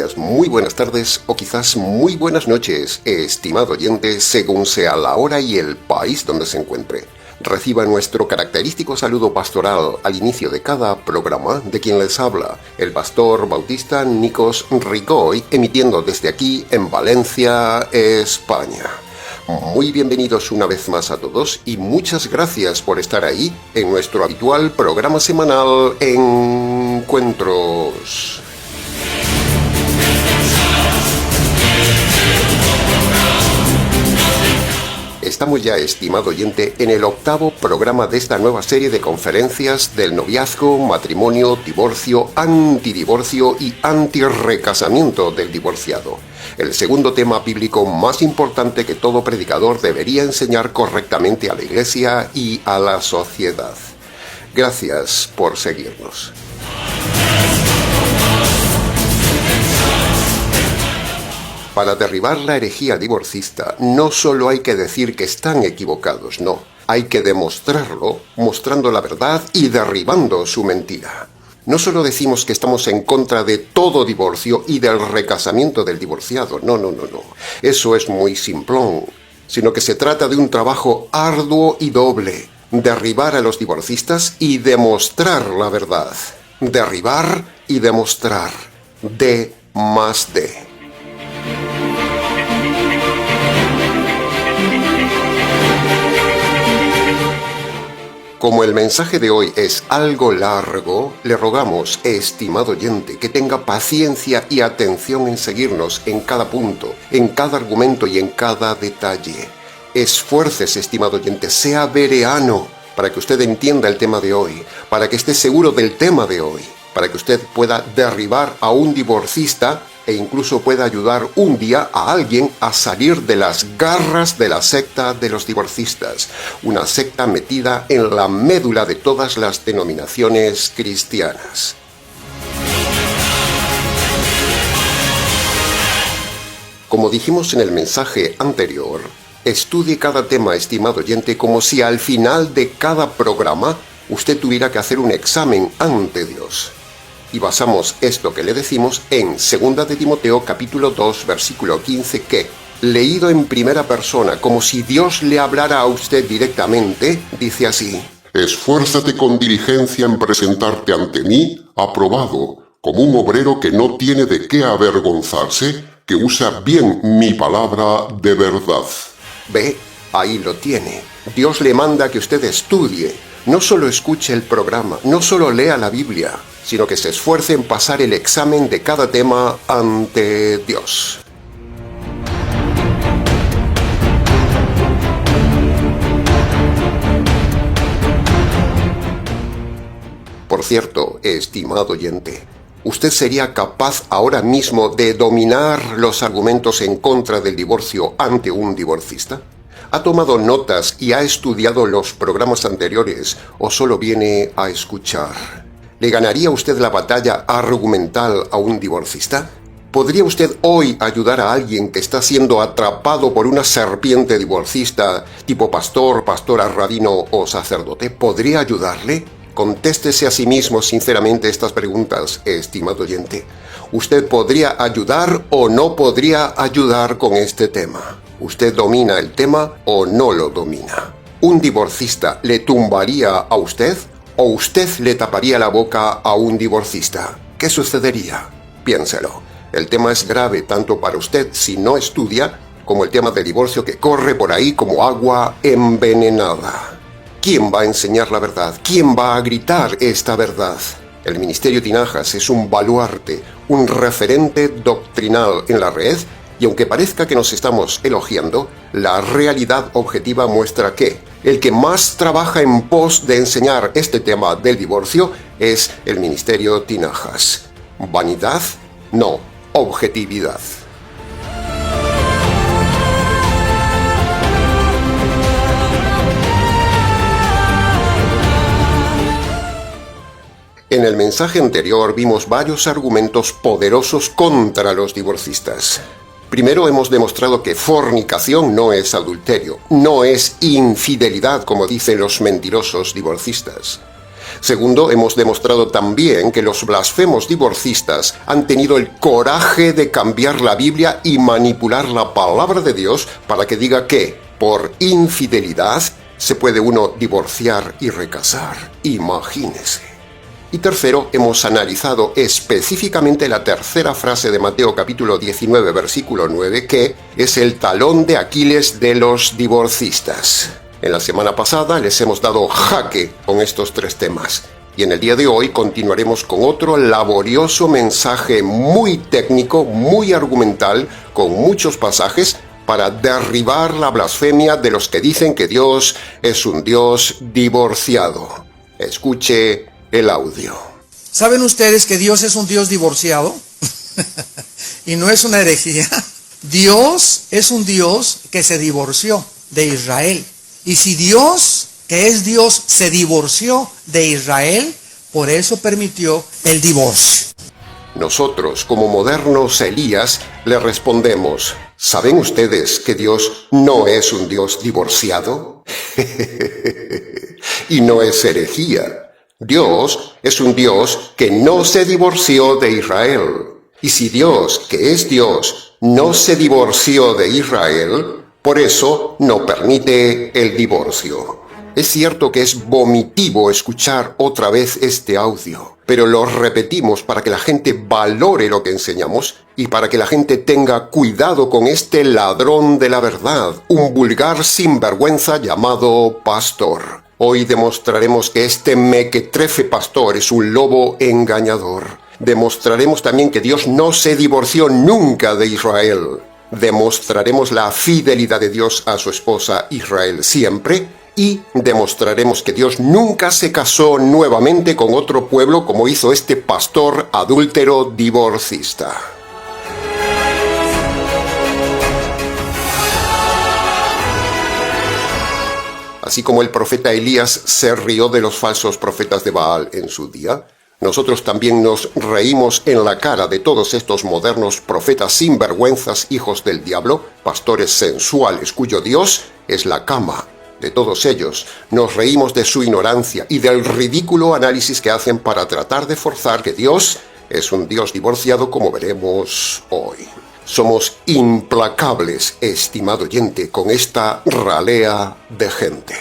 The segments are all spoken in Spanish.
días, muy buenas tardes o quizás muy buenas noches, estimado oyente, según sea la hora y el país donde se encuentre. Reciba nuestro característico saludo pastoral al inicio de cada programa de quien les habla, el pastor bautista Nikos Ricoy, emitiendo desde aquí en Valencia, España. Muy bienvenidos una vez más a todos y muchas gracias por estar ahí en nuestro habitual programa semanal Encuentros. Estamos ya, estimado oyente, en el 8º programa de esta nueva serie de conferencias del noviazgo, matrimonio, divorcio, antidivorcio y antirrecasamiento del divorciado. El segundo tema bíblico más importante que todo predicador debería enseñar correctamente a la Iglesia y a la sociedad. Gracias por seguirnos. Para derribar la herejía divorcista, no solo hay que decir que están equivocados, no. Hay que demostrarlo, mostrando la verdad y derribando su mentira. No solo decimos que estamos en contra de todo divorcio y del recasamiento del divorciado, no. Eso es muy simplón. Sino que se trata de un trabajo arduo y doble. Derribar a los divorcistas y demostrar la verdad. Derribar y demostrar. D más D. Como el mensaje de hoy es algo largo, le rogamos, estimado oyente, que tenga paciencia y atención en seguirnos en cada punto, en cada argumento y en cada detalle. Esfuércese, estimado oyente, sea bereano para que usted entienda el tema de hoy, para que esté seguro del tema de hoy, para que usted pueda derribar a un divorcista e incluso pueda ayudar un día a alguien a salir de las garras de la secta de los divorcistas, una secta metida en la médula de todas las denominaciones cristianas. Como dijimos en el mensaje anterior, estudie cada tema, estimado oyente, como si al final de cada programa usted tuviera que hacer un examen ante Dios. Y basamos esto que le decimos en 2 de Timoteo capítulo 2 versículo 15 que, leído en primera persona como si Dios le hablara a usted directamente, dice así: Esfuérzate con diligencia en presentarte ante mí, aprobado, como un obrero que no tiene de qué avergonzarse, que usa bien mi palabra de verdad. Ve, ahí lo tiene. Dios le manda que usted estudie. No solo escuche el programa, no solo lea la Biblia, sino que se esfuerce en pasar el examen de cada tema ante Dios. Por cierto, estimado oyente, ¿usted sería capaz ahora mismo de dominar los argumentos en contra del divorcio ante un divorcista? ¿Ha tomado notas y ha estudiado los programas anteriores o solo viene a escuchar? ¿Le ganaría usted la batalla argumental a un divorcista? ¿Podría usted hoy ayudar a alguien que está siendo atrapado por una serpiente divorcista tipo pastor, pastora, rabino o sacerdote? ¿Podría ayudarle? Contéstese a sí mismo sinceramente estas preguntas, estimado oyente. ¿Usted podría ayudar o no podría ayudar con este tema? ¿Usted domina el tema o no lo domina? ¿Un divorcista le tumbaría a usted o usted le taparía la boca a un divorcista? ¿Qué sucedería? Piénselo. El tema es grave tanto para usted si no estudia como el tema del divorcio que corre por ahí como agua envenenada. ¿Quién va a enseñar la verdad? ¿Quién va a gritar esta verdad? El Ministerio Tinajas es un baluarte, un referente doctrinal en la red, y aunque parezca que nos estamos elogiando, la realidad objetiva muestra que el que más trabaja en pos de enseñar este tema del divorcio es el Ministerio Tinajas. ¿Vanidad? No, objetividad. En el mensaje anterior vimos varios argumentos poderosos contra los divorcistas. Primero hemos demostrado que fornicación no es adulterio, no es infidelidad como dicen los mentirosos divorcistas. Segundo, hemos demostrado también que los blasfemos divorcistas han tenido el coraje de cambiar la Biblia y manipular la palabra de Dios para que diga que, por infidelidad, se puede uno divorciar y recasar. Imagínese. Y tercero, hemos analizado específicamente la tercera frase de Mateo capítulo 19, versículo 9, que es el talón de Aquiles de los divorcistas. En la semana pasada les hemos dado jaque con estos tres temas. Y en el día de hoy continuaremos con otro laborioso mensaje muy técnico, muy argumental, con muchos pasajes, para derribar la blasfemia de los que dicen que Dios es un Dios divorciado. Escuche el audio. ¿Saben ustedes que Dios es un Dios divorciado? Y no es una herejía. Dios es un Dios que se divorció de Israel. Y si Dios, que es Dios, se divorció de Israel, por eso permitió el divorcio. Nosotros, como modernos Elías, le respondemos: ¿saben ustedes que Dios no es un Dios divorciado? Y no es herejía. Dios es un Dios que no se divorció de Israel. Y si Dios, que es Dios, no se divorció de Israel, por eso no permite el divorcio. Es cierto que es vomitivo escuchar otra vez este audio, pero lo repetimos para que la gente valore lo que enseñamos y para que la gente tenga cuidado con este ladrón de la verdad, un vulgar sinvergüenza llamado pastor. Hoy demostraremos que este mequetrefe pastor es un lobo engañador. Demostraremos también que Dios no se divorció nunca de Israel. Demostraremos la fidelidad de Dios a su esposa Israel siempre. Y demostraremos que Dios nunca se casó nuevamente con otro pueblo como hizo este pastor adúltero divorcista. Así como el profeta Elías se rió de los falsos profetas de Baal en su día, nosotros también nos reímos en la cara de todos estos modernos profetas sinvergüenzas, hijos del diablo, pastores sensuales cuyo Dios es la cama. De todos ellos, nos reímos de su ignorancia y del ridículo análisis que hacen para tratar de forzar que Dios es un Dios divorciado, como veremos hoy. Somos implacables, estimado oyente, con esta ralea de gente.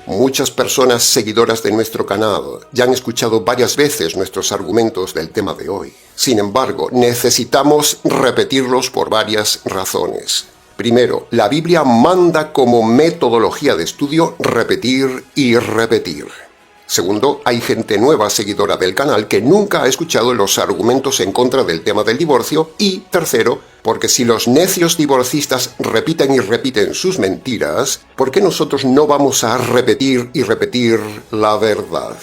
Muchas personas seguidoras de nuestro canal ya han escuchado varias veces nuestros argumentos del tema de hoy. Sin embargo, necesitamos repetirlos por varias razones. Primero, la Biblia manda como metodología de estudio repetir y repetir. Segundo, hay gente nueva seguidora del canal que nunca ha escuchado los argumentos en contra del tema del divorcio. Y tercero, porque si los necios divorcistas repiten y repiten sus mentiras, ¿por qué nosotros no vamos a repetir y repetir la verdad?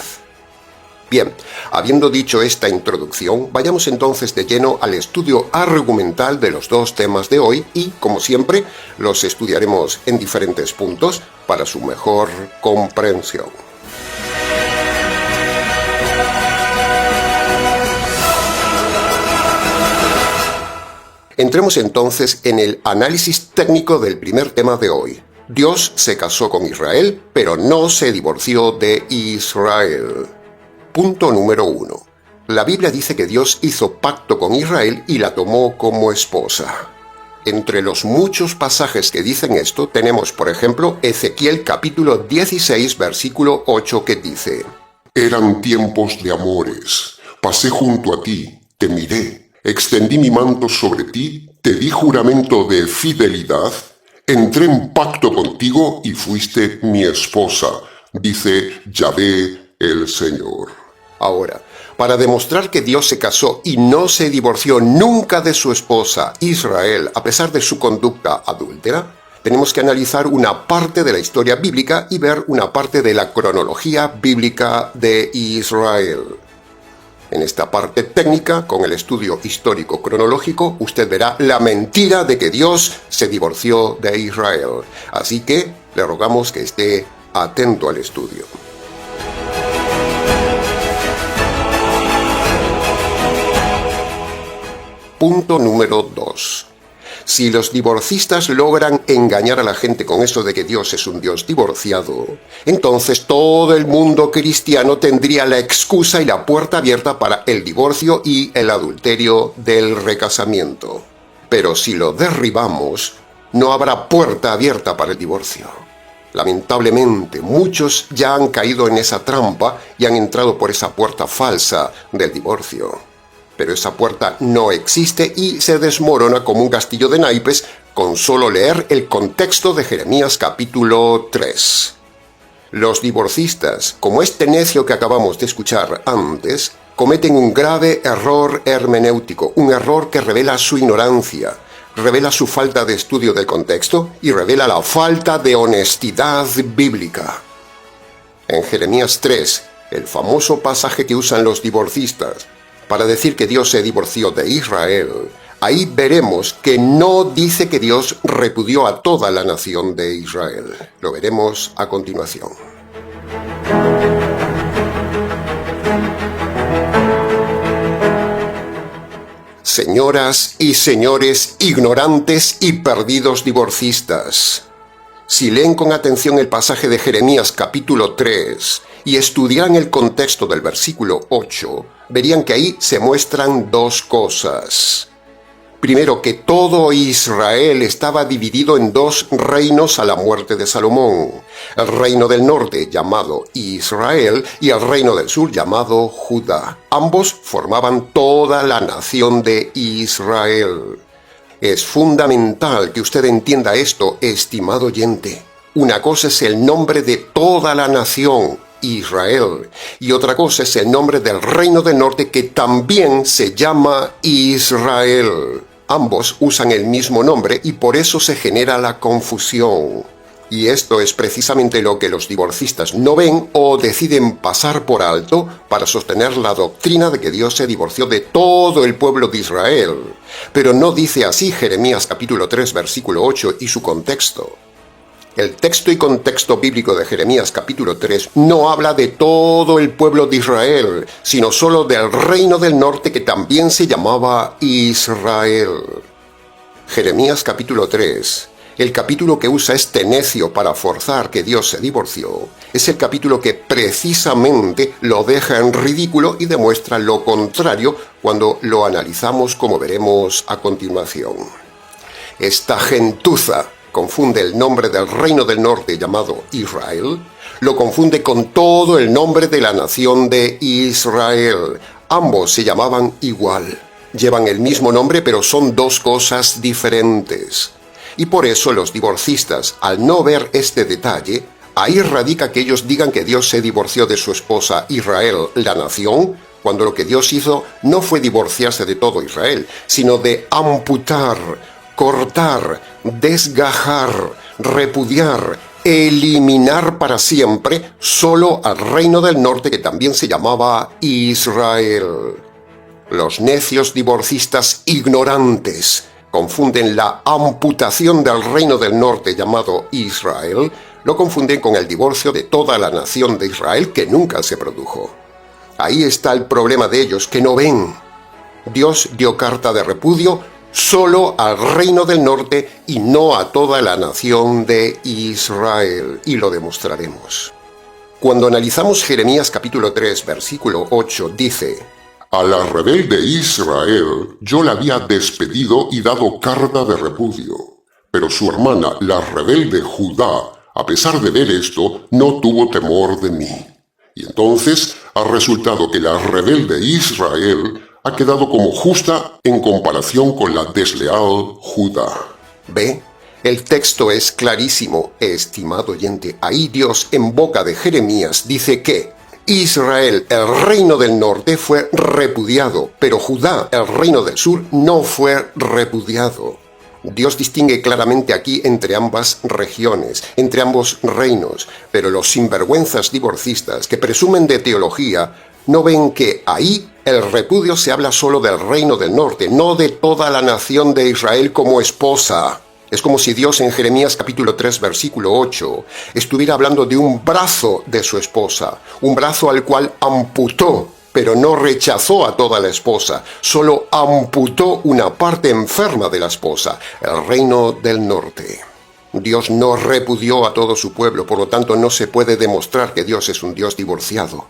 Bien, habiendo dicho esta introducción, vayamos entonces de lleno al estudio argumental de los dos temas de hoy y, como siempre, los estudiaremos en diferentes puntos para su mejor comprensión. Entremos entonces en el análisis técnico del primer tema de hoy. Dios se casó con Israel, pero no se divorció de Israel. Punto número 1. La Biblia dice que Dios hizo pacto con Israel y la tomó como esposa. Entre los muchos pasajes que dicen esto, tenemos, por ejemplo, Ezequiel capítulo 16, versículo 8, que dice: Eran tiempos de amores. Pasé junto a ti, te miré. Extendí mi manto sobre ti, te di juramento de fidelidad, entré en pacto contigo y fuiste mi esposa, dice Yahvé el Señor. Ahora, para demostrar que Dios se casó y no se divorció nunca de su esposa Israel, a pesar de su conducta adúltera, tenemos que analizar una parte de la historia bíblica y ver una parte de la cronología bíblica de Israel. En esta parte técnica, con el estudio histórico cronológico, usted verá la mentira de que Dios se divorció de Israel. Así que le rogamos que esté atento al estudio. Punto número 2. Si los divorcistas logran engañar a la gente con eso de que Dios es un Dios divorciado, entonces todo el mundo cristiano tendría la excusa y la puerta abierta para el divorcio y el adulterio del recasamiento. Pero si lo derribamos, no habrá puerta abierta para el divorcio. Lamentablemente, muchos ya han caído en esa trampa y han entrado por esa puerta falsa del divorcio. Pero esa puerta no existe y se desmorona como un castillo de naipes con solo leer el contexto de Jeremías capítulo 3. Los divorcistas, como este necio que acabamos de escuchar antes, cometen un grave error hermenéutico, un error que revela su ignorancia, revela su falta de estudio del contexto y revela la falta de honestidad bíblica. En Jeremías 3, el famoso pasaje que usan los divorcistas para decir que Dios se divorció de Israel, ahí veremos que no dice que Dios repudió a toda la nación de Israel. Lo veremos a continuación. Señoras y señores ignorantes y perdidos divorcistas, si leen con atención el pasaje de Jeremías capítulo 3 y estudian el contexto del versículo 8, verían que ahí se muestran dos cosas. Primero, que todo Israel estaba dividido en dos reinos a la muerte de Salomón. El reino del norte, llamado Israel, y el reino del sur, llamado Judá. Ambos formaban toda la nación de Israel. Es fundamental que usted entienda esto, estimado oyente. Una cosa es el nombre de toda la nación, Israel, y otra cosa es el nombre del reino del norte, que también se llama Israel. Ambos usan el mismo nombre y por eso se genera la confusión. Y esto es precisamente lo que los divorcistas no ven o deciden pasar por alto para sostener la doctrina de que Dios se divorció de todo el pueblo de Israel. Pero no dice así Jeremías capítulo 3 versículo 8 y su contexto. El texto y contexto bíblico de Jeremías capítulo 3 no habla de todo el pueblo de Israel, sino solo del reino del norte que también se llamaba Israel. Jeremías capítulo 3, el capítulo que usa este necio para forzar que Dios se divorció, es el capítulo que precisamente lo deja en ridículo y demuestra lo contrario cuando lo analizamos, como veremos a continuación. Esta gentuza confunde el nombre del reino del norte llamado Israel, lo confunde con todo el nombre de la nación de Israel. Ambos se llamaban igual, llevan el mismo nombre pero son dos cosas diferentes. Y por eso los divorcistas, al no ver este detalle, ahí radica que ellos digan que Dios se divorció de su esposa Israel, la nación, cuando lo que Dios hizo no fue divorciarse de todo Israel, sino de amputar, cortar, desgajar, repudiar, eliminar para siempre solo al reino del norte que también se llamaba Israel. Los necios divorcistas ignorantes confunden la amputación del reino del norte llamado Israel, lo confunden con el divorcio de toda la nación de Israel que nunca se produjo. Ahí está el problema de ellos, que no ven. Dios dio carta de repudio solo al reino del norte y no a toda la nación de Israel, y lo demostraremos. Cuando analizamos Jeremías capítulo 3, versículo 8, dice: A la rebelde Israel yo la había despedido y dado carta de repudio, pero su hermana, la rebelde Judá, a pesar de ver esto, no tuvo temor de mí. Y entonces ha resultado que la rebelde Israel ha quedado como justa en comparación con la desleal Judá. ¿Ve? El texto es clarísimo, estimado oyente. Ahí Dios, en boca de Jeremías, dice que Israel, el reino del norte, fue repudiado, pero Judá, el reino del sur, no fue repudiado. Dios distingue claramente aquí entre ambas regiones, entre ambos reinos, pero los sinvergüenzas divorcistas que presumen de teología no ven que ahí el repudio se habla solo del reino del norte, no de toda la nación de Israel como esposa. Es como si Dios en Jeremías capítulo 3 versículo 8 estuviera hablando de un brazo de su esposa, un brazo al cual amputó pero no rechazó a toda la esposa, solo amputó una parte enferma de la esposa, el reino del norte. Dios no repudió a todo su pueblo, por lo tanto no se puede demostrar que Dios es un Dios divorciado.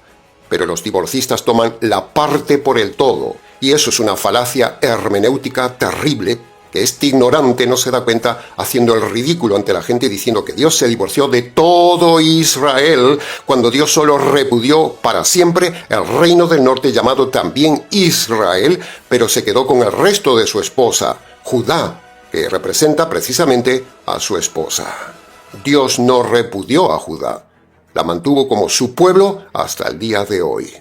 Pero los divorcistas toman la parte por el todo, y eso es una falacia hermenéutica terrible, que este ignorante no se da cuenta haciendo el ridículo ante la gente diciendo que Dios se divorció de todo Israel, cuando Dios solo repudió para siempre el reino del norte llamado también Israel, pero se quedó con el resto de su esposa, Judá, que representa precisamente a su esposa. Dios no repudió a Judá, la mantuvo como su pueblo hasta el día de hoy.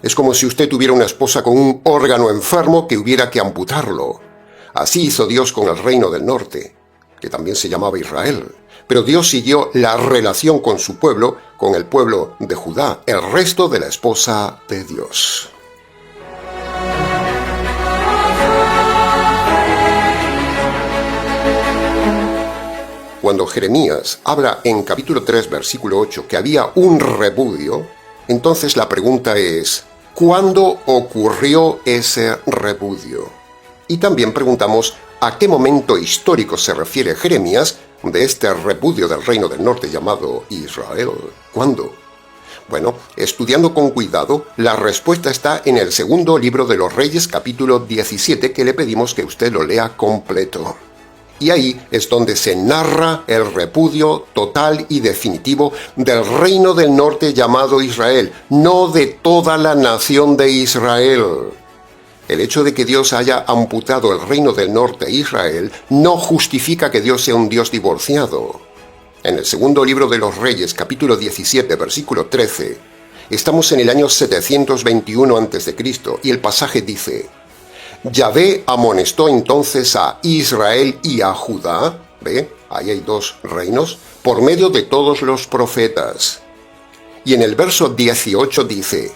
Es como si usted tuviera una esposa con un órgano enfermo que hubiera que amputarlo. Así hizo Dios con el reino del norte, que también se llamaba Israel. Pero Dios siguió la relación con su pueblo, con el pueblo de Judá, el resto de la esposa de Dios. Cuando Jeremías habla en capítulo 3, versículo 8, que había un repudio, entonces la pregunta es, ¿cuándo ocurrió ese repudio? Y también preguntamos a qué momento histórico se refiere Jeremías de este repudio del reino del norte llamado Israel. ¿Cuándo? Bueno, estudiando con cuidado, la respuesta está en el segundo libro de los Reyes, capítulo 17, que le pedimos que usted lo lea completo. Y ahí es donde se narra el repudio total y definitivo del reino del norte llamado Israel, no de toda la nación de Israel. El hecho de que Dios haya amputado el reino del norte a Israel no justifica que Dios sea un Dios divorciado. En el segundo libro de los Reyes, capítulo 17, versículo 13, estamos en el año 721 a.C. y el pasaje dice: Yahvé amonestó entonces a Israel y a Judá, ¿ve? Ahí hay dos reinos, por medio de todos los profetas. Y en el verso 18 dice: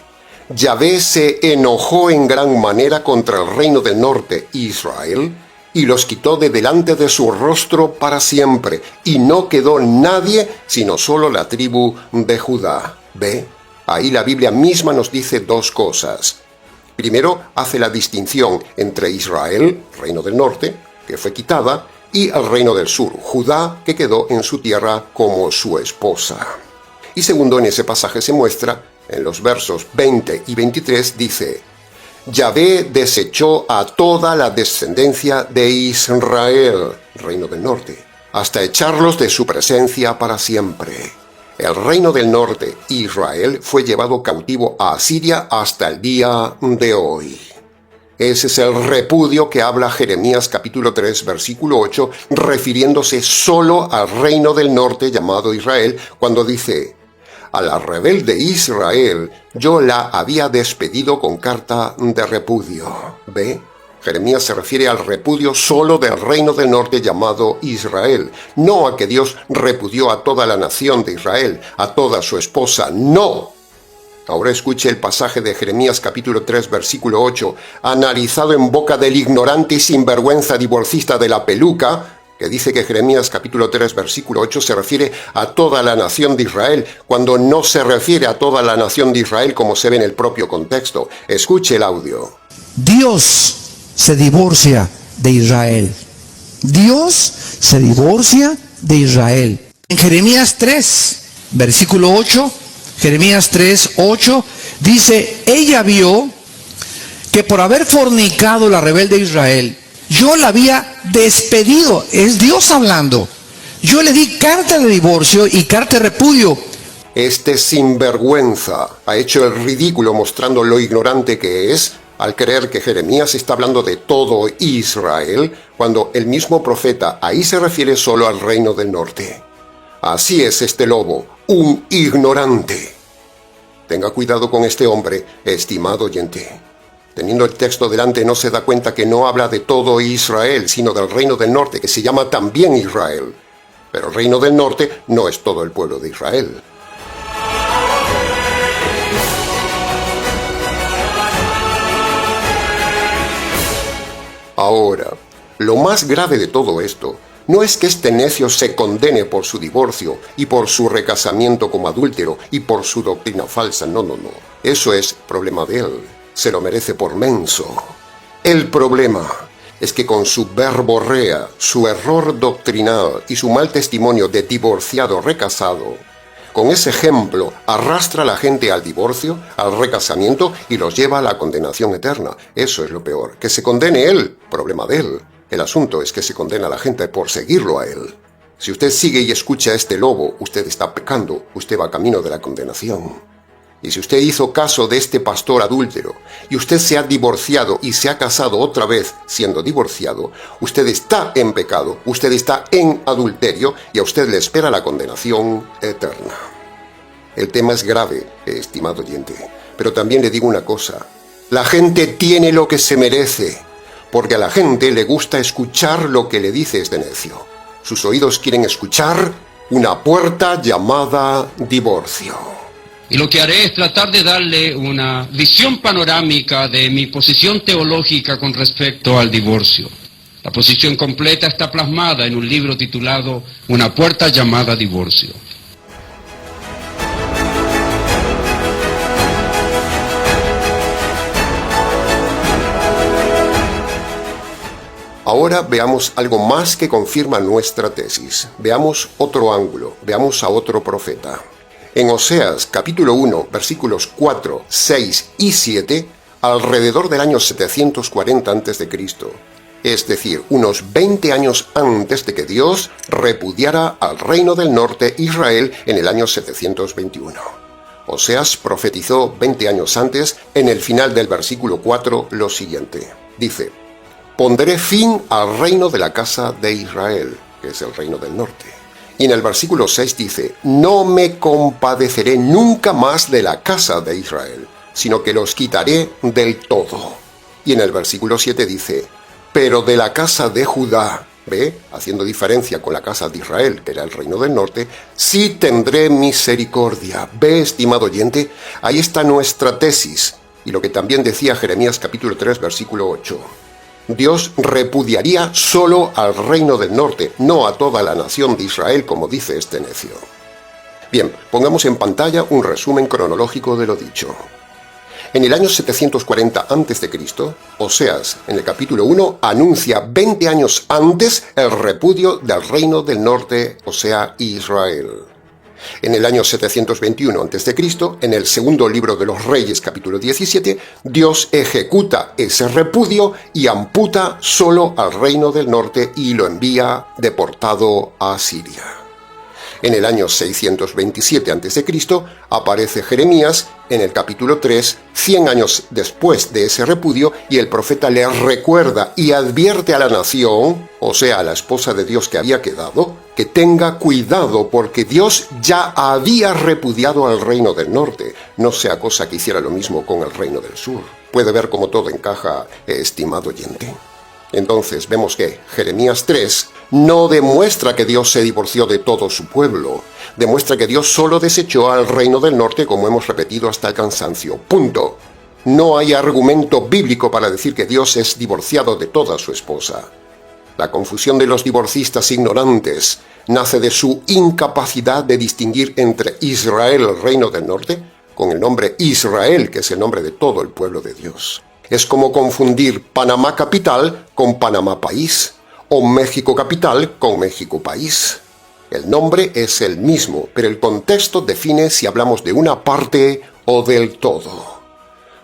Yahvé se enojó en gran manera contra el reino del norte, Israel, y los quitó de delante de su rostro para siempre, y no quedó nadie sino solo la tribu de Judá. ¿Ve? Ahí la Biblia misma nos dice dos cosas. Primero, hace la distinción entre Israel, reino del norte, que fue quitada, y el reino del sur, Judá, que quedó en su tierra como su esposa. Y segundo, en ese pasaje se muestra, en los versos 20 y 23, dice: Yahvé desechó a toda la descendencia de Israel, reino del norte, hasta echarlos de su presencia para siempre. El reino del norte, Israel, fue llevado cautivo a Asiria hasta el día de hoy. Ese es el repudio que habla Jeremías capítulo 3, versículo 8, refiriéndose solo al reino del norte llamado Israel, cuando dice: a la rebelde Israel yo la había despedido con carta de repudio. ¿Ve? Jeremías se refiere al repudio solo del reino del norte llamado Israel, no a que Dios repudió a toda la nación de Israel, a toda su esposa, no. Ahora escuche el pasaje de Jeremías capítulo 3, versículo 8, analizado en boca del ignorante y sinvergüenza divorcista de la peluca, que dice que Jeremías capítulo 3, versículo 8 se refiere a toda la nación de Israel, cuando no se refiere a toda la nación de Israel como se ve en el propio contexto. Escuche el audio. Dios se divorcia de Israel. Dios se divorcia de Israel. En Jeremías 3, versículo 8, Jeremías 3, 8, dice: ella vio que por haber fornicado la rebelde Israel, yo la había despedido. Es Dios hablando. Yo le di carta de divorcio y carta de repudio. Este sinvergüenza ha hecho el ridículo mostrando lo ignorante que es al creer que Jeremías está hablando de todo Israel, cuando el mismo profeta ahí se refiere solo al reino del norte. Así es este lobo, un ignorante. Tenga cuidado con este hombre, estimado oyente. Teniendo el texto delante, no se da cuenta que no habla de todo Israel, sino del reino del norte, que se llama también Israel. Pero el reino del norte no es todo el pueblo de Israel. Ahora, lo más grave de todo esto No es que este necio se condene por su divorcio y por su recasamiento como adúltero y por su doctrina falsa, no. Eso es problema de él. Se lo merece por menso. El problema es que con su verborrea, su error doctrinal y su mal testimonio de divorciado recasado, con ese ejemplo arrastra a la gente al divorcio, al recasamiento y los lleva a la condenación eterna. Eso es lo peor. Que se condene él, problema de él. El asunto es que se condena a la gente por seguirlo a él. Si usted sigue y escucha a este lobo, usted está pecando, usted va camino de la condenación. Y si usted hizo caso de este pastor adúltero y usted se ha divorciado y se ha casado otra vez siendo divorciado, usted está en pecado, usted está en adulterio y a usted le espera la condenación eterna. El tema es grave, estimado oyente, pero también le digo una cosa. La gente tiene lo que se merece, porque a la gente le gusta escuchar lo que le dice este necio. Sus oídos quieren escuchar una puerta llamada divorcio. Y lo que haré es tratar de darle una visión panorámica de mi posición teológica con respecto al divorcio. La posición completa está plasmada en un libro titulado Una puerta llamada divorcio. Ahora veamos algo más que confirma nuestra tesis. Veamos otro ángulo, veamos a otro profeta. En Oseas capítulo 1, versículos 4, 6 y 7, alrededor del año 740 a.C., es decir, unos 20 años antes de que Dios repudiara al reino del norte Israel en el año 721. Oseas profetizó 20 años antes, en el final del versículo 4, lo siguiente. Dice: pondré fin al reino de la casa de Israel, que es el reino del norte. Y en el versículo 6 dice: no me compadeceré nunca más de la casa de Israel, sino que los quitaré del todo. Y en el versículo 7 dice: pero de la casa de Judá, ¿ve? Haciendo diferencia con la casa de Israel, que era el reino del norte, sí tendré misericordia. ¿Ve, estimado oyente? Ahí está nuestra tesis, y lo que también decía Jeremías capítulo 3, versículo 8. Dios repudiaría solo al reino del norte, no a toda la nación de Israel, como dice este necio. Bien, pongamos en pantalla un resumen cronológico de lo dicho. En el año 740 a.C., Oseas, en el capítulo 1, anuncia 20 años antes el repudio del reino del norte, o sea, Israel. En el año 721 a.C., en el segundo libro de los Reyes, capítulo 17, Dios ejecuta ese repudio y amputa solo al reino del norte y lo envía deportado a Siria. En el año 627 a.C. aparece Jeremías en el capítulo 3, 100 años después de ese repudio, y el profeta le recuerda y advierte a la nación, o sea, a la esposa de Dios que había quedado, que tenga cuidado porque Dios ya había repudiado al reino del norte, no sea cosa que hiciera lo mismo con el reino del sur. ¿Puede ver cómo todo encaja, estimado oyente? Entonces vemos que Jeremías 3 no demuestra que Dios se divorció de todo su pueblo, demuestra que Dios solo desechó al reino del norte, como hemos repetido hasta el cansancio. Punto. No hay argumento bíblico para decir que Dios es divorciado de toda su esposa. La confusión de los divorcistas ignorantes nace de su incapacidad de distinguir entre Israel, el reino del norte, con el nombre Israel, que es el nombre de todo el pueblo de Dios. Es como confundir Panamá capital con Panamá país, o México capital con México país. El nombre es el mismo, pero el contexto define si hablamos de una parte o del todo.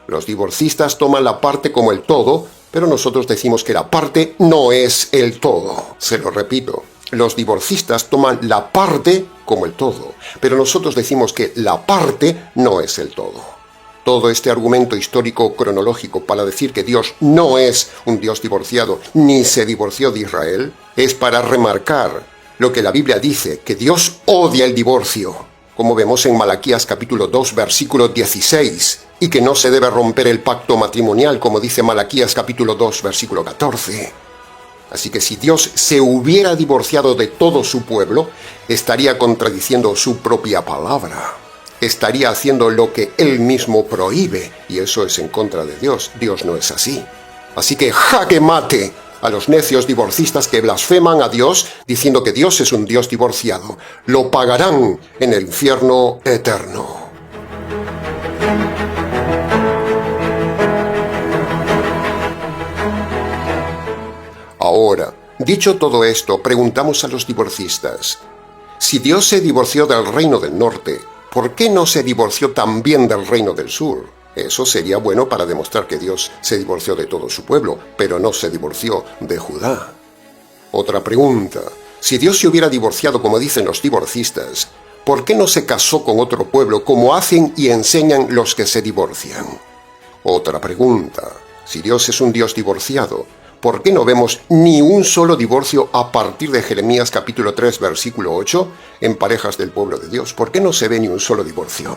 Los divorcistas toman la parte como el todo, pero nosotros decimos que la parte no es el todo. Se lo repito, los divorcistas toman la parte como el todo, pero nosotros decimos que la parte no es el todo. Todo este argumento histórico cronológico para decir que Dios no es un Dios divorciado ni se divorció de Israel es para remarcar lo que la Biblia dice, que Dios odia el divorcio, como vemos en Malaquías capítulo 2 versículo 16, y que no se debe romper el pacto matrimonial, como dice Malaquías capítulo 2 versículo 14. Así que si Dios se hubiera divorciado de todo su pueblo, estaría contradiciendo su propia palabra. Estaría haciendo lo que él mismo prohíbe, y eso es en contra de Dios. Dios no es así. Así que jaque mate A los necios divorcistas que blasfeman a Dios diciendo que Dios es un Dios divorciado, lo pagarán en el infierno eterno. Ahora, dicho todo esto, preguntamos a los divorcistas, si Dios se divorció del reino del norte, ¿por qué no se divorció también del reino del sur? Eso sería bueno para demostrar que Dios se divorció de todo su pueblo, pero no se divorció de Judá. Otra pregunta, si Dios se hubiera divorciado como dicen los divorcistas, ¿por qué no se casó con otro pueblo como hacen y enseñan los que se divorcian? Otra pregunta, si Dios es un Dios divorciado, ¿por qué no vemos ni un solo divorcio a partir de Jeremías capítulo 3, versículo 8, en parejas del pueblo de Dios? ¿Por qué no se ve ni un solo divorcio?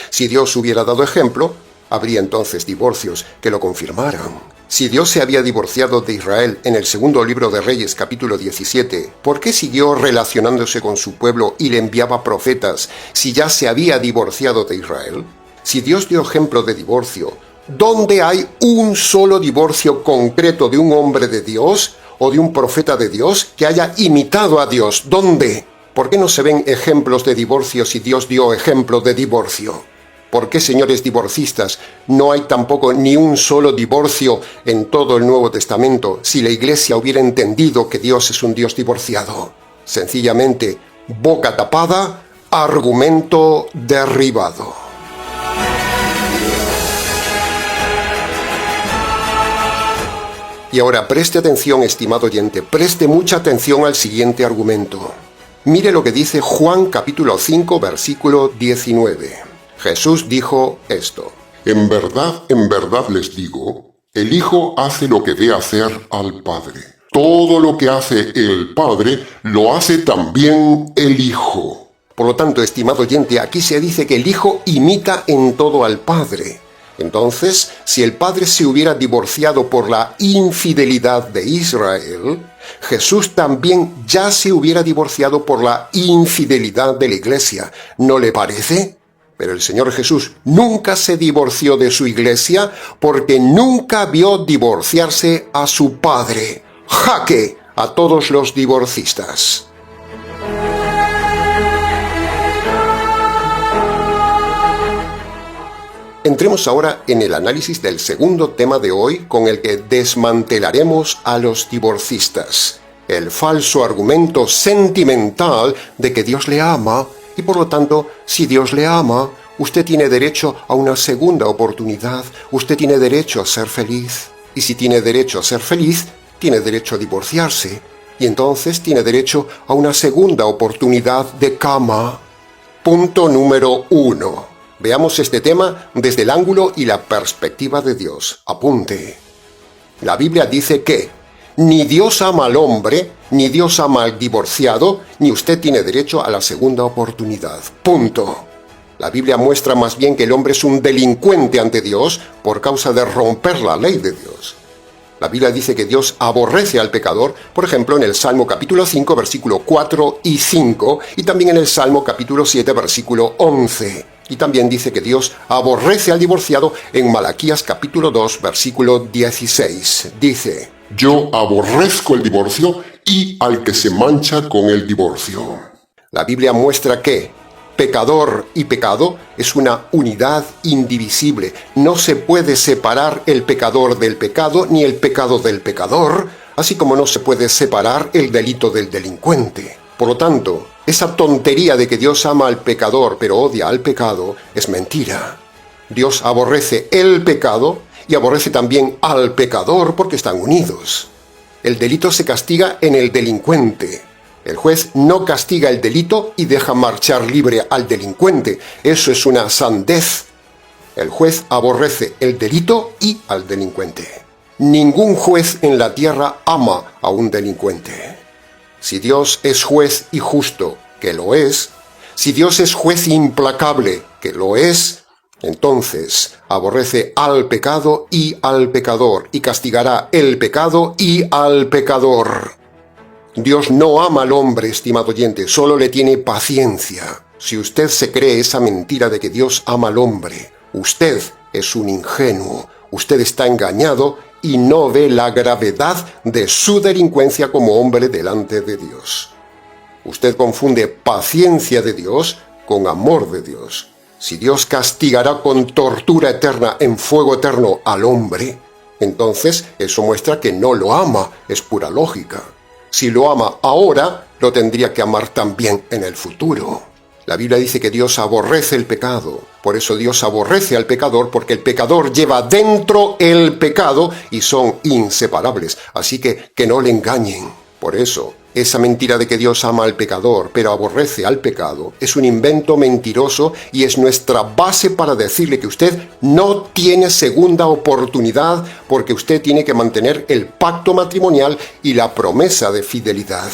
Si Dios hubiera dado ejemplo, habría entonces divorcios que lo confirmaran. Si Dios se había divorciado de Israel en el segundo libro de Reyes capítulo 17, ¿por qué siguió relacionándose con su pueblo y le enviaba profetas si ya se había divorciado de Israel? Si Dios dio ejemplo de divorcio, ¿dónde hay un solo divorcio concreto de un hombre de Dios o de un profeta de Dios que haya imitado a Dios? ¿Dónde? ¿Por qué no se ven ejemplos de divorcio si Dios dio ejemplo de divorcio? ¿Por qué, señores divorcistas, no hay tampoco ni un solo divorcio en todo el Nuevo Testamento si la Iglesia hubiera entendido que Dios es un Dios divorciado? Sencillamente, boca tapada, argumento derribado. Y ahora preste atención, estimado oyente, preste mucha atención al siguiente argumento. Mire lo que dice Juan capítulo 5, versículo 19. Jesús dijo esto: en verdad les digo, el Hijo hace lo que ve hacer al Padre. Todo lo que hace el Padre, lo hace también el Hijo. Por lo tanto, estimado oyente, aquí se dice que el Hijo imita en todo al Padre. Entonces, si el Padre se hubiera divorciado por la infidelidad de Israel, Jesús también ya se hubiera divorciado por la infidelidad de la Iglesia. ¿No le parece? Pero el Señor Jesús nunca se divorció de su Iglesia porque nunca vio divorciarse a su Padre. ¡Jaque a todos los divorcistas! Entremos ahora en el análisis del segundo tema de hoy con el que desmantelaremos a los divorcistas. El falso argumento sentimental de que Dios le ama y por lo tanto, si Dios le ama, usted tiene derecho a una segunda oportunidad, usted tiene derecho a ser feliz. Y si tiene derecho a ser feliz, tiene derecho a divorciarse. Y entonces tiene derecho a una segunda oportunidad de cama. Punto número 1. Veamos este tema desde el ángulo y la perspectiva de Dios. Apunte. La Biblia dice que ni Dios ama al hombre, ni Dios ama al divorciado, ni usted tiene derecho a la segunda oportunidad. Punto. La Biblia muestra más bien que el hombre es un delincuente ante Dios por causa de romper la ley de Dios. La Biblia dice que Dios aborrece al pecador, por ejemplo, en el Salmo capítulo 5, versículo 4 y 5, y también en el Salmo capítulo 7, versículo 11. Y también dice que Dios aborrece al divorciado en Malaquías capítulo 2, versículo 16. Dice: yo aborrezco el divorcio y al que se mancha con el divorcio. La Biblia muestra que pecador y pecado es una unidad indivisible. No se puede separar el pecador del pecado ni el pecado del pecador, así como no se puede separar el delito del delincuente. Por lo tanto, esa tontería de que Dios ama al pecador pero odia al pecado es mentira. Dios aborrece el pecado y aborrece también al pecador porque están unidos. El delito se castiga en el delincuente. El juez no castiga el delito y deja marchar libre al delincuente. Eso es una sandez. El juez aborrece el delito y al delincuente. Ningún juez en la tierra ama a un delincuente. Si Dios es juez y justo, que lo es, si Dios es juez implacable, que lo es, entonces aborrece al pecado y al pecador, y castigará el pecado y al pecador. Dios no ama al hombre, estimado oyente, solo le tiene paciencia. Si usted se cree esa mentira de que Dios ama al hombre, usted es un ingenuo, usted está engañado y no ve la gravedad de su delincuencia como hombre delante de Dios. Usted confunde paciencia de Dios con amor de Dios. Si Dios castigará con tortura eterna en fuego eterno al hombre, entonces eso muestra que no lo ama, es pura lógica. Si lo ama ahora, lo tendría que amar también en el futuro. La Biblia dice que Dios aborrece el pecado. Por eso Dios aborrece al pecador, porque el pecador lleva dentro el pecado y son inseparables. Así que no le engañen. Por eso, esa mentira de que Dios ama al pecador, pero aborrece al pecado, es un invento mentiroso y es nuestra base para decirle que usted no tiene segunda oportunidad porque usted tiene que mantener el pacto matrimonial y la promesa de fidelidad.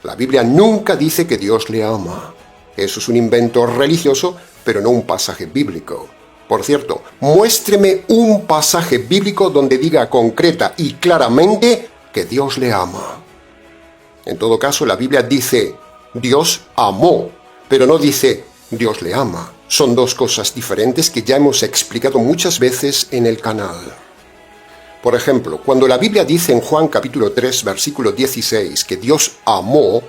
La Biblia nunca dice que Dios le ama. Eso es un invento religioso, pero no un pasaje bíblico. Por cierto, muéstreme un pasaje bíblico donde diga concreta y claramente que Dios le ama. En todo caso, la Biblia dice Dios amó, pero no dice Dios le ama. Son dos cosas diferentes que ya hemos explicado muchas veces en el canal. Por ejemplo, cuando la Biblia dice en Juan capítulo 3, versículo 16, que Dios amó,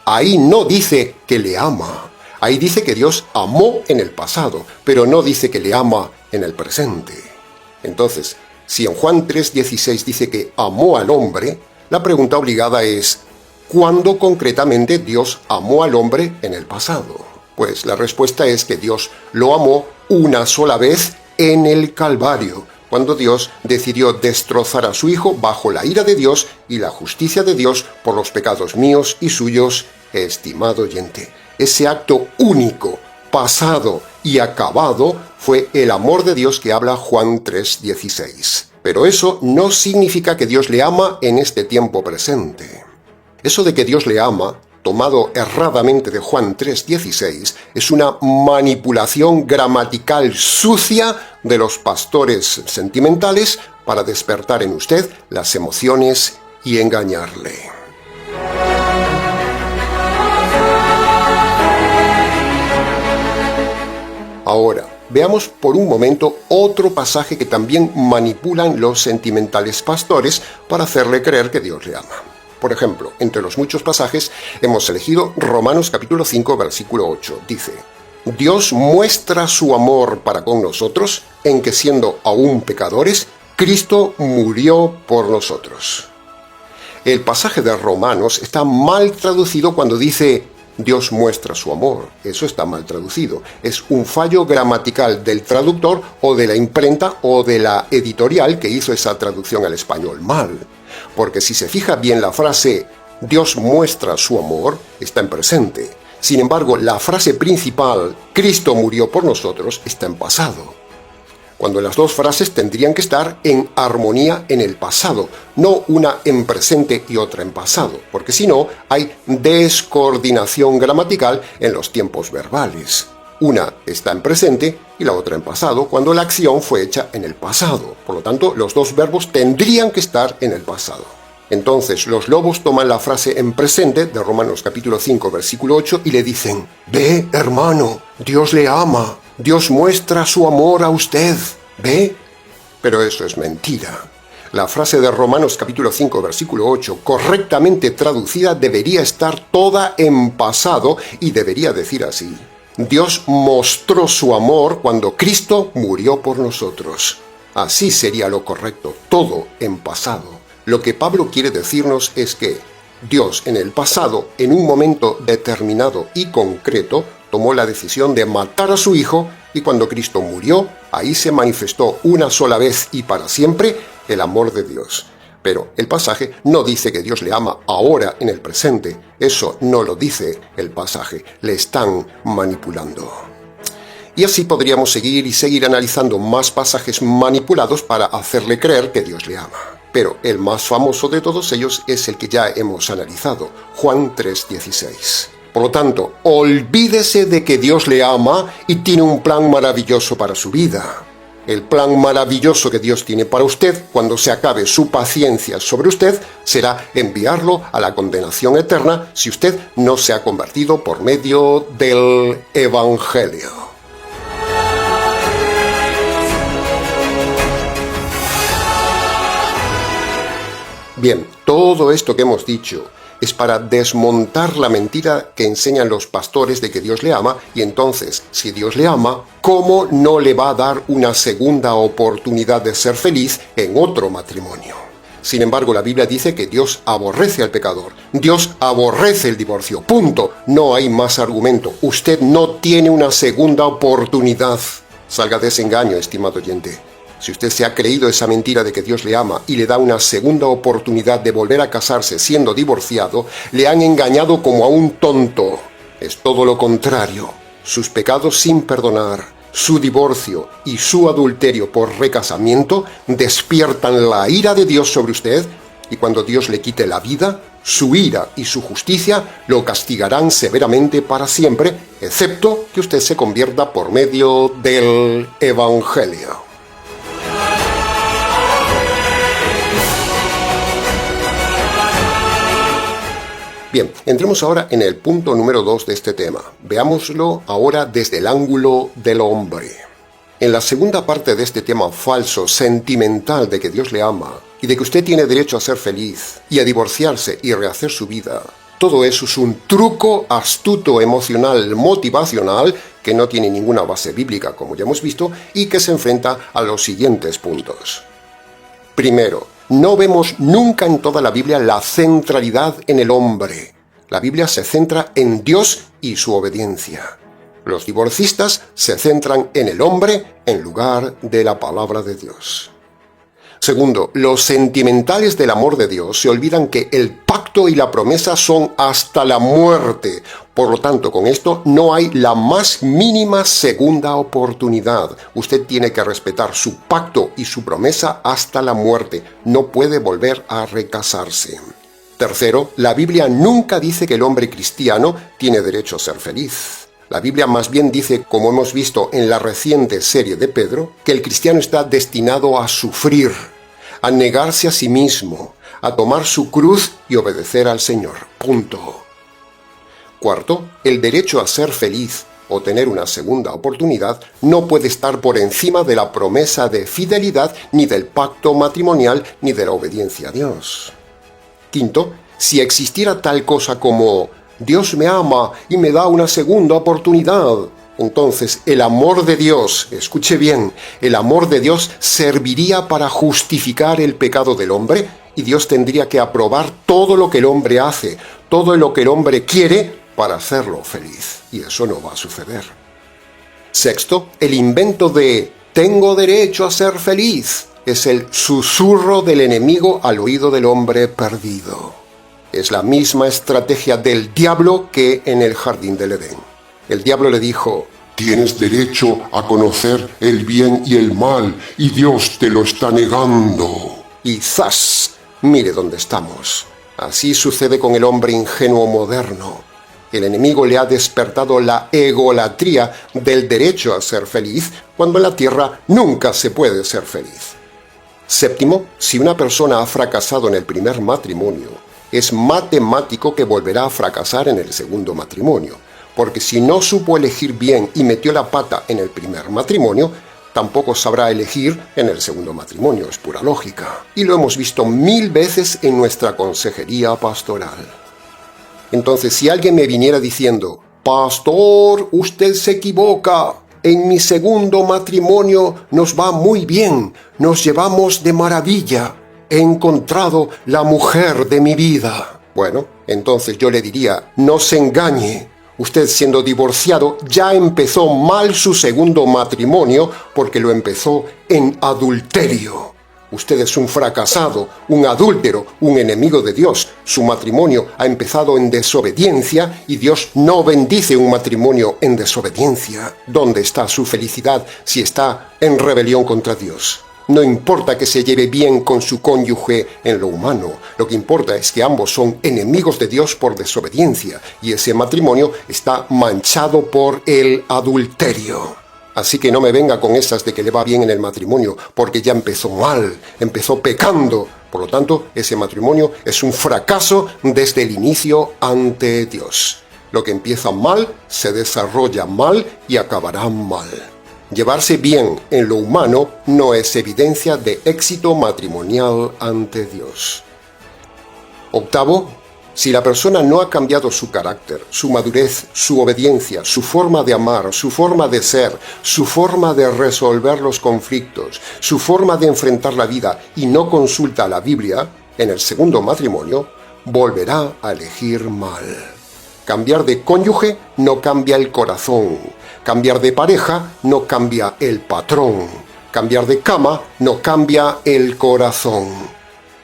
ahí no dice que le ama. Ahí dice que Dios amó en el pasado, pero no dice que le ama en el presente. Entonces, si en Juan 3:16 dice que amó al hombre, la pregunta obligada es, ¿cuándo concretamente Dios amó al hombre en el pasado? Pues la respuesta es que Dios lo amó una sola vez en el Calvario, cuando Dios decidió destrozar a su Hijo bajo la ira de Dios y la justicia de Dios por los pecados míos y suyos, estimado oyente. Ese acto único, pasado y acabado fue el amor de Dios que habla Juan 3:16. Pero eso no significa que Dios le ama en este tiempo presente. Eso de que Dios le ama, tomado erradamente de Juan 3:16, es una manipulación gramatical sucia de los pastores sentimentales para despertar en usted las emociones y engañarle. Ahora, veamos por un momento otro pasaje que también manipulan los sentimentales pastores para hacerle creer que Dios le ama. Por ejemplo, entre los muchos pasajes hemos elegido Romanos capítulo 5, versículo 8. Dice, Dios muestra su amor para con nosotros en que siendo aún pecadores, Cristo murió por nosotros. El pasaje de Romanos está mal traducido cuando dice Dios muestra su amor. Eso está mal traducido. Es un fallo gramatical del traductor o de la imprenta o de la editorial que hizo esa traducción al español mal. Porque si se fija bien la frase Dios muestra su amor, está en presente. Sin embargo, la frase principal, Cristo murió por nosotros, está en pasado. Cuando las dos frases tendrían que estar en armonía en el pasado, no una en presente y otra en pasado, porque si no, hay descoordinación gramatical en los tiempos verbales. Una está en presente y la otra en pasado, cuando la acción fue hecha en el pasado. Por lo tanto, los dos verbos tendrían que estar en el pasado. Entonces, los lobos toman la frase en presente de Romanos capítulo 5, versículo 8 y le dicen, «Ve, hermano, Dios le ama, Dios muestra su amor a usted, ¿ve?» Pero eso es mentira. La frase de Romanos capítulo 5, versículo 8, correctamente traducida, debería estar toda en pasado y debería decir así, Dios mostró su amor cuando Cristo murió por nosotros. Así sería lo correcto, todo en pasado. Lo que Pablo quiere decirnos es que Dios en el pasado, en un momento determinado y concreto, tomó la decisión de matar a su Hijo y cuando Cristo murió, ahí se manifestó una sola vez y para siempre el amor de Dios. Pero el pasaje no dice que Dios le ama ahora en el presente. Eso no lo dice el pasaje. Le están manipulando. Y así podríamos seguir y seguir analizando más pasajes manipulados para hacerle creer que Dios le ama. Pero el más famoso de todos ellos es el que ya hemos analizado, Juan 3:16. Por lo tanto, olvídese de que Dios le ama y tiene un plan maravilloso para su vida. El plan maravilloso que Dios tiene para usted, cuando se acabe su paciencia sobre usted, será enviarlo a la condenación eterna si usted no se ha convertido por medio del Evangelio. Bien, todo esto que hemos dicho es para desmontar la mentira que enseñan los pastores de que Dios le ama, y entonces, si Dios le ama, ¿cómo no le va a dar una segunda oportunidad de ser feliz en otro matrimonio? Sin embargo, la Biblia dice que Dios aborrece al pecador. Dios aborrece el divorcio. Punto. No hay más argumento. Usted no tiene una segunda oportunidad. Salga de ese engaño, estimado oyente. Si usted se ha creído esa mentira de que Dios le ama y le da una segunda oportunidad de volver a casarse siendo divorciado, le han engañado como a un tonto. Es todo lo contrario. Sus pecados sin perdonar, su divorcio y su adulterio por recasamiento despiertan la ira de Dios sobre usted, y cuando Dios le quite la vida, su ira y su justicia lo castigarán severamente para siempre, excepto que usted se convierta por medio del Evangelio. Bien, entremos ahora en el punto número 2 de este tema. Veámoslo ahora desde el ángulo del hombre. En la segunda parte de este tema falso, sentimental de que Dios le ama y de que usted tiene derecho a ser feliz y a divorciarse y rehacer su vida, todo eso es un truco astuto emocional, motivacional, que no tiene ninguna base bíblica, como ya hemos visto, y que se enfrenta a los siguientes puntos. Primero, no vemos nunca en toda la Biblia la centralidad en el hombre. La Biblia se centra en Dios y su obediencia. Los divorcistas se centran en el hombre en lugar de la palabra de Dios. Segundo, los sentimentales del amor de Dios se olvidan que el pacto y la promesa son hasta la muerte. Por lo tanto, con esto no hay la más mínima segunda oportunidad. Usted tiene que respetar su pacto y su promesa hasta la muerte. No puede volver a recasarse. Tercero, la Biblia nunca dice que el hombre cristiano tiene derecho a ser feliz. La Biblia más bien dice, como hemos visto en la reciente serie de Pedro, que el cristiano está destinado a sufrir, a negarse a sí mismo, a tomar su cruz y obedecer al Señor. Punto. Cuarto, el derecho a ser feliz o tener una segunda oportunidad no puede estar por encima de la promesa de fidelidad, ni del pacto matrimonial, ni de la obediencia a Dios. Quinto, si existiera tal cosa como Dios me ama y me da una segunda oportunidad, entonces el amor de Dios, escuche bien, el amor de Dios serviría para justificar el pecado del hombre, y Dios tendría que aprobar todo lo que el hombre hace, todo lo que el hombre quiere para hacerlo feliz. Y eso no va a suceder. Sexto, el invento de tengo derecho a ser feliz es el susurro del enemigo al oído del hombre perdido. Es la misma estrategia del diablo que en el jardín del Edén. El diablo le dijo, tienes derecho a conocer el bien y el mal, y Dios te lo está negando. Y ¡zas! Mire dónde estamos. Así sucede con el hombre ingenuo moderno. El enemigo le ha despertado la egolatría del derecho a ser feliz, cuando en la tierra nunca se puede ser feliz. Séptimo, si una persona ha fracasado en el primer matrimonio, es matemático que volverá a fracasar en el segundo matrimonio, porque si no supo elegir bien y metió la pata en el primer matrimonio, tampoco sabrá elegir en el segundo matrimonio, es pura lógica. Y lo hemos visto 1000 veces en nuestra consejería pastoral. Entonces, si alguien me viniera diciendo, pastor, usted se equivoca, en mi segundo matrimonio nos va muy bien, nos llevamos de maravilla, he encontrado la mujer de mi vida. Bueno, entonces yo le diría, no se engañe. Usted siendo divorciado ya empezó mal su segundo matrimonio porque lo empezó en adulterio. Usted es un fracasado, un adúltero, un enemigo de Dios. Su matrimonio ha empezado en desobediencia y Dios no bendice un matrimonio en desobediencia. ¿Dónde está su felicidad si está en rebelión contra Dios? No importa que se lleve bien con su cónyuge en lo humano, lo que importa es que ambos son enemigos de Dios por desobediencia y ese matrimonio está manchado por el adulterio. Así que no me venga con esas de que le va bien en el matrimonio, porque ya empezó mal, empezó pecando. Por lo tanto, ese matrimonio es un fracaso desde el inicio ante Dios. Lo que empieza mal, se desarrolla mal y acabará mal. Llevarse bien en lo humano no es evidencia de éxito matrimonial ante Dios. Octavo, si la persona no ha cambiado su carácter, su madurez, su obediencia, su forma de amar, su forma de ser, su forma de resolver los conflictos, su forma de enfrentar la vida y no consulta la Biblia, en el segundo matrimonio, volverá a elegir mal. Cambiar de cónyuge no cambia el corazón. Cambiar de pareja no cambia el patrón. Cambiar de cama no cambia el corazón.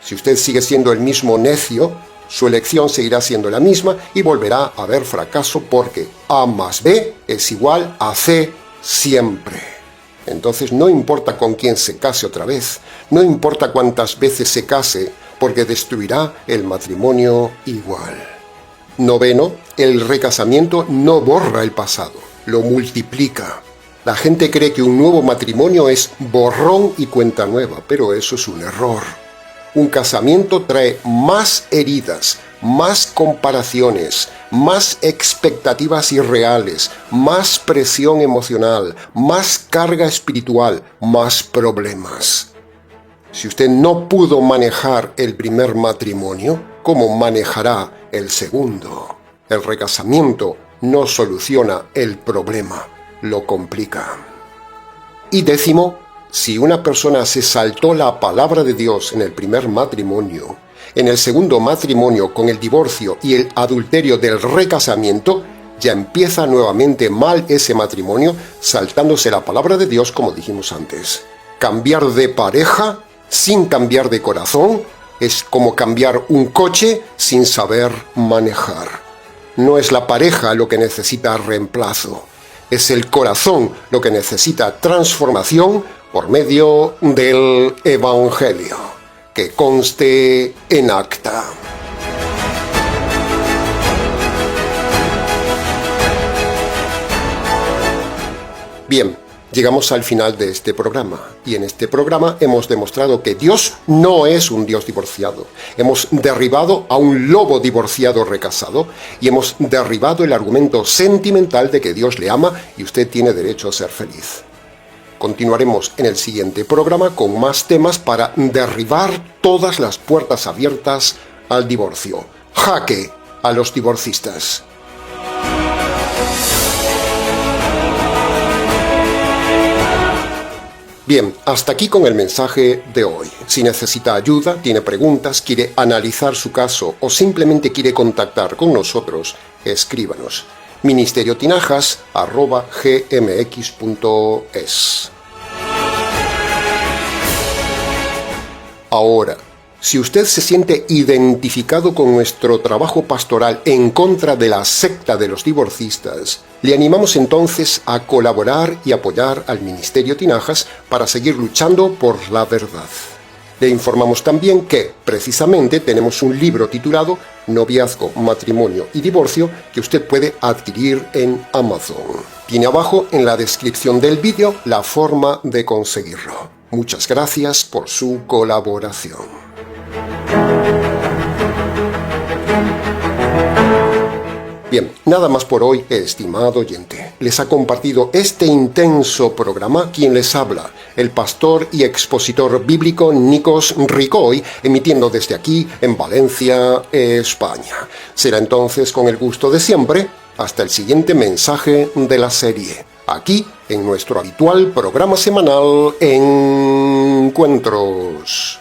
Si usted sigue siendo el mismo necio, su elección seguirá siendo la misma y volverá a haber fracaso porque A más B es igual a C siempre. Entonces no importa con quién se case otra vez, no importa cuántas veces se case, porque destruirá el matrimonio igual. Noveno, el recasamiento no borra el pasado, lo multiplica. La gente cree que un nuevo matrimonio es borrón y cuenta nueva, pero eso es un error. Un casamiento trae más heridas, más comparaciones, más expectativas irreales, más presión emocional, más carga espiritual, más problemas. Si usted no pudo manejar el primer matrimonio, ¿cómo manejará el segundo? El recasamiento no soluciona el problema, lo complica. Y décimo, si una persona se saltó la palabra de Dios en el primer matrimonio, en el segundo matrimonio con el divorcio y el adulterio del recasamiento, ya empieza nuevamente mal ese matrimonio, saltándose la palabra de Dios como dijimos antes. Cambiar de pareja sin cambiar de corazón es como cambiar un coche sin saber manejar. No es la pareja lo que necesita reemplazo, es el corazón lo que necesita transformación por medio del Evangelio, que conste en acta. Bien, llegamos al final de este programa, y en este programa hemos demostrado que Dios no es un Dios divorciado. Hemos derribado a un lobo divorciado recasado, y hemos derribado el argumento sentimental de que Dios le ama y usted tiene derecho a ser feliz. Continuaremos en el siguiente programa con más temas para derribar todas las puertas abiertas al divorcio. Jaque a los divorcistas. Bien, hasta aquí con el mensaje de hoy. Si necesita ayuda, tiene preguntas, quiere analizar su caso o simplemente quiere contactar con nosotros, escríbanos. ministeriotinajas@gmx.es. Ahora, si usted se siente identificado con nuestro trabajo pastoral en contra de la secta de los divorcistas, le animamos entonces a colaborar y apoyar al Ministerio Tinajas para seguir luchando por la verdad. Le informamos también que, precisamente, tenemos un libro titulado Noviazgo, Matrimonio y Divorcio que usted puede adquirir en Amazon. Tiene abajo en la descripción del vídeo la forma de conseguirlo. Muchas gracias por su colaboración. Bien, nada más por hoy, estimado oyente. Les ha compartido este intenso programa quien les habla, el pastor y expositor bíblico Nikos Ricoy, emitiendo desde aquí en Valencia, España. Será entonces con el gusto de siempre, hasta el siguiente mensaje de la serie, aquí en nuestro habitual programa semanal Encuentros.